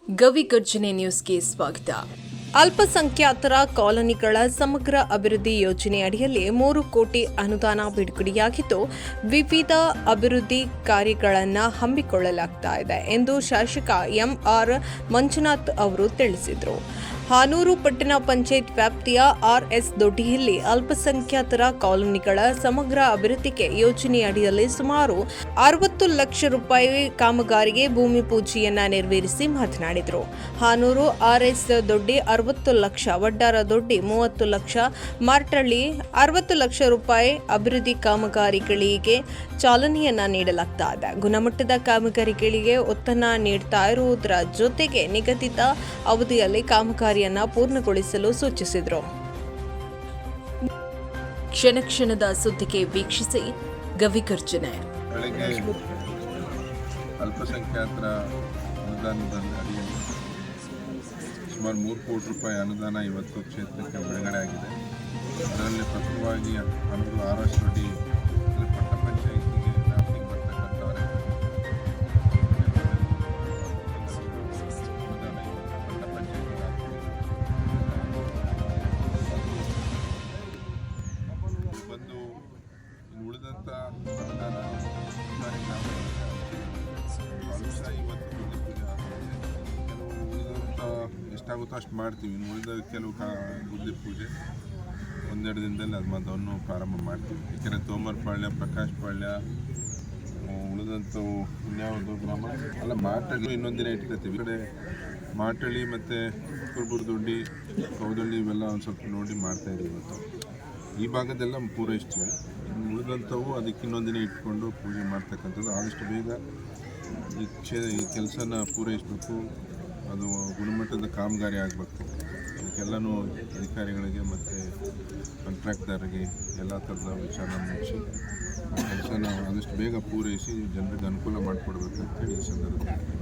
ಗವಿ ಗರ್ಜನೆ ನ್ಯೂಸ್ಗೆ ಸ್ವಾಗತ. ಅಲ್ಪಸಂಖ್ಯಾತರ ಕಾಲೋನಿಗಳ ಸಮಗ್ರ ಅಭಿವೃದ್ಧಿ ಯೋಜನೆ ಅಡಿಯಲ್ಲಿ 3 ಕೋಟಿ ಅನುದಾನ ಬಿಡುಗಡೆಯಾಗಿದ್ದು, ವಿವಿಧ ಅಭಿವೃದ್ಧಿ ಕಾರ್ಯಗಳನ್ನು ಹಮ್ಮಿಕೊಳ್ಳಲಾಗುತ್ತಿದೆ ಎಂದು ಶಾಸಕ ಎಂಆರ್ ಮಂಜುನಾಥ್ ಅವರು ತಿಳಿಸಿದರು. ಹಾನೂರು ಪಟ್ಟಣ ಪಂಚಾಯತ್ ವ್ಯಾಪ್ತಿಯ ಆರ್ಎಸ್ ದೊಡ್ಡಿಯಲ್ಲಿ ಅಲ್ಪಸಂಖ್ಯಾತರ ಕಾಲೋನಿಗಳ ಸಮಗ್ರ ಅಭಿವೃದ್ಧಿಗೆ ಯೋಜನೆಯಡಿಯಲ್ಲಿ ಸುಮಾರು 60 ಲಕ್ಷ ರೂಪಾಯಿ ಕಾಮಗಾರಿಗೆ ಭೂಮಿ ಪೂಜೆಯನ್ನ ನೆರವೇರಿಸಿ ಮಾತನಾಡಿದರು. ಹಾನೂರು ಆರ್ಎಸ್ ದೊಡ್ಡಿ 60 ಲಕ್ಷ, ವಡ್ಡಾರ ದೊಡ್ಡಿ 30 ಲಕ್ಷ, ಮಾರ್ಟಳ್ಳಿ 60 ಲಕ್ಷ ರೂಪಾಯಿ ಅಭಿವೃದ್ಧಿ ಕಾಮಗಾರಿಗಳಿಗೆ ಚಾಲನೆಯನ್ನ ನೀಡಲಾಗುತ್ತದೆ. ಗುಣಮಟ್ಟದ ಕಾಮಗಾರಿಗಳಿಗೆ ಒತ್ತನ್ನು ನೀಡುತ್ತಾ ಇರುವುದರ ಜೊತೆಗೆ ನಿಗದಿತ ಅವಧಿಯಲ್ಲಿ ಕಾಮಗಾರಿಯನ್ನು ಪೂರ್ಣಗೊಳಿಸಲು ಸೂಚಿಸಿದರು. ಕ್ಷಣ ಕ್ಷಣದ ಸುದ್ದಿಗೆ ವೀಕ್ಷಿಸಿ ಗವಿ ಗರ್ಜನೆ. ಅಲ್ಪಸಂಖ್ಯಾತರ ಅನುದಾನದ ಅಡಿಯಲ್ಲಿ ಸುಮಾರು 3 ಕೋಟಿ ರೂಪಾಯಿ ಅನುದಾನ ಇವತ್ತು ಕ್ಷೇತ್ರಕ್ಕೆ ಬಿಡುಗಡೆ ಆಗಿದೆ. ಅದರಲ್ಲಿ ಪ್ರಮುಖವಾಗಿ ಹಾನೂರು ಆರ್ಎಸ್ ದೊಡ್ಡಿ ಪಟ್ಟಣ ಪಂಚಾಯಿತಿಗೆ ವ್ಯಾಪ್ತಿಗೆ ಬರ್ತಕ್ಕಂಥವರೇ ಪಟ್ಟಣ ಪಂಚಾಯಿತಿ ಬಂದು ಉಳಿದಂಥ ಅನುದಾನ ಕೆಲವು ಉಳಿದಂಥ ಎಷ್ಟಾಗುತ್ತೋ ಅಷ್ಟು ಮಾಡ್ತೀವಿ. ಇನ್ನು ಉಳಿದ ಕೆಲವು ಬುದ್ಧಿ ಪೂಜೆ ಒಂದೆರಡು ದಿನದಲ್ಲಿ ಅದನ್ನು ಪ್ರಾರಂಭ ಮಾಡ್ತೀವಿ. ಯಾಕೆಂದರೆ ತೋಮರಪಾಳ್ಯ, ಪ್ರಕಾಶಪಾಳ್ಯ, ಉಳಿದಂಥವು ಇನ್ಯಾವುದು ಗ್ರಾಮ ಅಲ್ಲ, ಮಾಟಳ್ಳಿ ಇನ್ನೊಂದು ದಿನ ಇಟ್ಕೊತೀವಿ. ಈ ಕಡೆ ಮಾಟಳ್ಳಿ ಮತ್ತು ಕುರುಬುರದೊಡ್ಡಿ, ಕೌದಳ್ಳಿ ಇವೆಲ್ಲ ಒಂದು ಸ್ವಲ್ಪ ನೋಡಿ ಮಾಡ್ತಾಯಿದ್ದೀವಿ. ಇವತ್ತು ಈ ಭಾಗದೆಲ್ಲ ಪೂರೈಸ್ತೀವಿ. ಇನ್ನು ಉಳಿದಂಥವು ಅದಕ್ಕೆ ಇನ್ನೊಂದು ದಿನ ಇಟ್ಕೊಂಡು ಪೂಜೆ ಮಾಡ್ತಕ್ಕಂಥದ್ದು. ಆದಷ್ಟು ಬೇಗ ಈ ಕೆಲಸನ ಪೂರೈಸಬೇಕು. ಅದು ಗುಣಮಟ್ಟದ ಕಾಮಗಾರಿ ಆಗಬೇಕು. ಅದಕ್ಕೆಲ್ಲನೂ ಅಧಿಕಾರಿಗಳಿಗೆ ಮತ್ತು ಕಾಂಟ್ರಾಕ್ಟರ್ಗೆ ಎಲ್ಲ ಥರದ ವಿಚಾರ ಮುಗಿಸಿ ಆ ಕೆಲಸನ ಆದಷ್ಟು ಬೇಗ ಪೂರೈಸಿ ಜನರಿಗೆ ಅನುಕೂಲ ಮಾಡಿಕೊಡ್ಬೇಕಂತೇಳಿ ಈ ಸಂದರ್ಭದಲ್ಲಿ